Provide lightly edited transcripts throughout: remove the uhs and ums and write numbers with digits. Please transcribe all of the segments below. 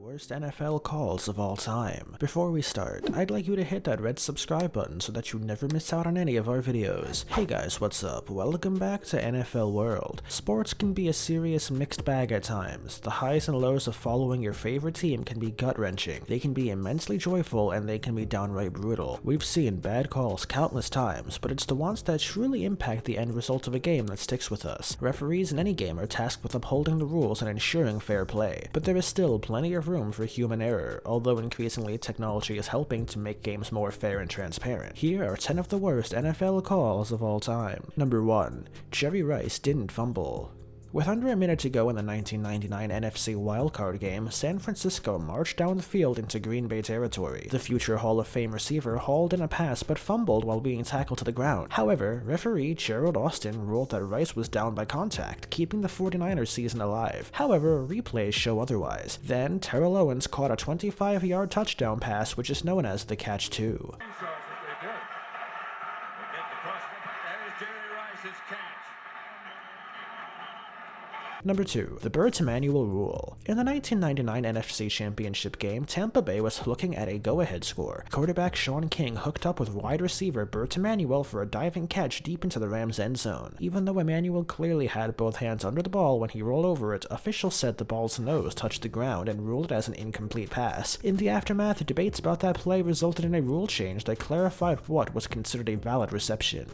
worst NFL calls of all time. Before we start, I'd like you to hit that red subscribe button so that you never miss out on any of our videos. Hey guys, what's up? Welcome back to NFL World. Sports can be a serious mixed bag at times. The highs and lows of following your favorite team can be gut-wrenching. They can be immensely joyful and they can be downright brutal. We've seen bad calls countless times, but it's the ones that truly impact the end result of a game that sticks with us. Referees in any game are tasked with upholding the rules and ensuring fair play, but there is still plenty of room for human error, although increasingly technology is helping to make games more fair and transparent. Here are 10 of the worst NFL calls of all time. Number 1. Jerry Rice didn't fumble. With under a minute to go in the 1999 NFC wildcard game, San Francisco marched down the field into Green Bay territory. The future Hall of Fame receiver hauled in a pass but fumbled while being tackled to the ground. However, referee Gerald Austin ruled that Rice was down by contact, keeping the 49ers season alive. However, replays show otherwise. Then, Terrell Owens caught a 25-yard touchdown pass, which is known as the catch 2. Number 2. The Bert Emanuel Rule. In the 1999 NFC Championship game, Tampa Bay was looking at a go-ahead score. Quarterback Sean King hooked up with wide receiver Bert Emanuel for a diving catch deep into the Rams' end zone. Even though Emanuel clearly had both hands under the ball when he rolled over it, officials said the ball's nose touched the ground and ruled it as an incomplete pass. In the aftermath, debates about that play resulted in a rule change that clarified what was considered a valid reception.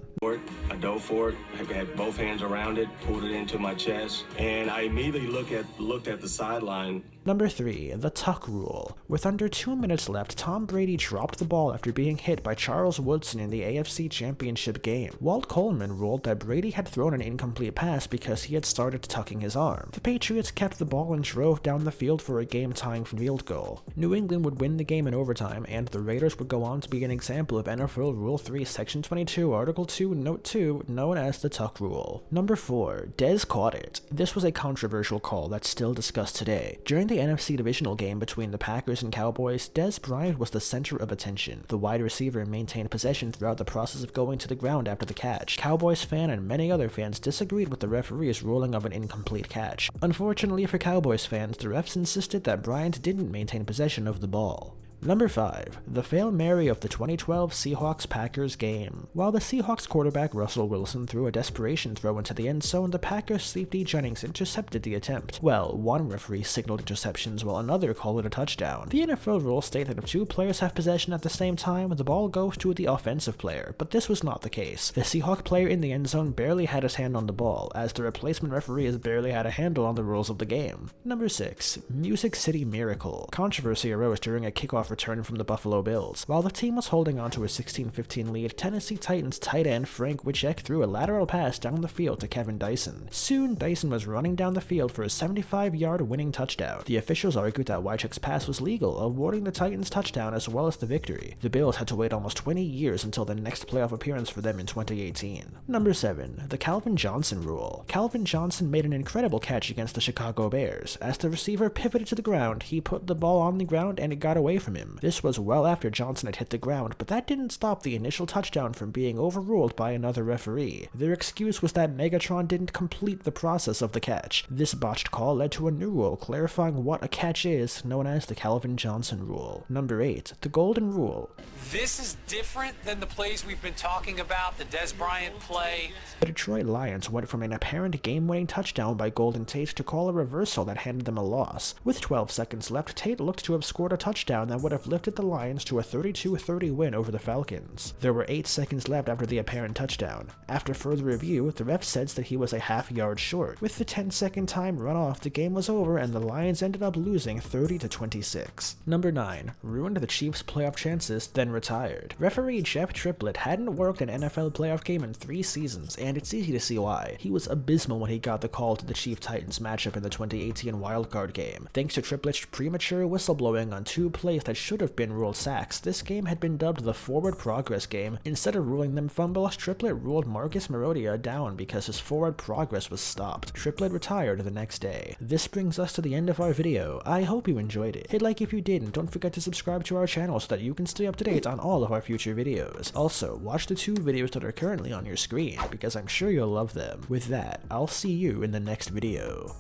I dove for it, I had both hands around it, pulled it into my chest, and I immediately looked at the sideline. Number 3. The Tuck Rule. With under 2 minutes left, Tom Brady dropped the ball after being hit by Charles Woodson in the AFC Championship game. Walt Coleman ruled that Brady had thrown an incomplete pass because he had started tucking his arm. The Patriots kept the ball and drove down the field for a game-tying field goal. New England would win the game in overtime, and the Raiders would go on to be an example of NFL Rule 3, Section 22, Article 2, Note 2, known as the Tuck Rule. Number 4. Dez caught it. This was a controversial call that's still discussed today. During the NFC divisional game between the Packers and Cowboys, Dez Bryant was the center of attention. The wide receiver maintained possession throughout the process of going to the ground after the catch. Cowboys fan and many other fans disagreed with the referee's ruling of an incomplete catch. Unfortunately for Cowboys fans, the refs insisted that Bryant didn't maintain possession of the ball. Number 5. The Hail Mary of the 2012 Seahawks-Packers game. While the Seahawks quarterback Russell Wilson threw a desperation throw into the end zone, the Packers safety Jennings intercepted the attempt. Well, one referee signaled interceptions while another called it a touchdown. The NFL rules state that if two players have possession at the same time, the ball goes to the offensive player, but this was not the case. The Seahawk player in the end zone barely had his hand on the ball, as the replacement referees barely had a handle on the rules of the game. Number 6. Music City Miracle. Controversy arose during a kickoff return from the Buffalo Bills. While the team was holding on to a 16-15 lead, Tennessee Titans tight end Frank Wycheck threw a lateral pass down the field to Kevin Dyson. Soon, Dyson was running down the field for a 75-yard winning touchdown. The officials argued that Wycheck's pass was legal, awarding the Titans touchdown as well as the victory. The Bills had to wait almost 20 years until the next playoff appearance for them in 2018. Number 7. The Calvin Johnson Rule. Calvin Johnson made an incredible catch against the Chicago Bears. As the receiver pivoted to the ground, he put the ball on the ground and it got away from him. This was well after Johnson had hit the ground, but that didn't stop the initial touchdown from being overruled by another referee. Their excuse was that Megatron didn't complete the process of the catch. This botched call led to a new rule clarifying what a catch is, known as the Calvin Johnson Rule. Number 8. The Golden Rule. This is different than the plays we've been talking about, the Dez Bryant play. The Detroit Lions went from an apparent game-winning touchdown by Golden Tate to call a reversal that handed them a loss. With 12 seconds left, Tate looked to have scored a touchdown that would have lifted the Lions to a 32-30 win over the Falcons. There were 8 seconds left after the apparent touchdown. After further review, the ref said that he was a half-yard short. With the 10-second time run off, the game was over and the Lions ended up losing 30-26. Number 9. Ruined the Chiefs' playoff chances, then retired. Referee Jeff Triplett hadn't worked an NFL playoff game in 3 seasons, and it's easy to see why. He was abysmal when he got the call to the Chiefs-Titans matchup in the 2018 wildcard game. Thanks to Triplett's premature whistleblowing on 2 plays that should have been ruled sacks, this game had been dubbed the forward progress game. Instead of ruling them fumbles, Triplett ruled Marcus Mariota down because his forward progress was stopped. Triplett retired the next day. This brings us to the end of our video. I hope you enjoyed it. Hit like if you did, and don't forget to subscribe to our channel so that you can stay up to date on all of our future videos. Also, watch the 2 videos that are currently on your screen, because I'm sure you'll love them. With that, I'll see you in the next video.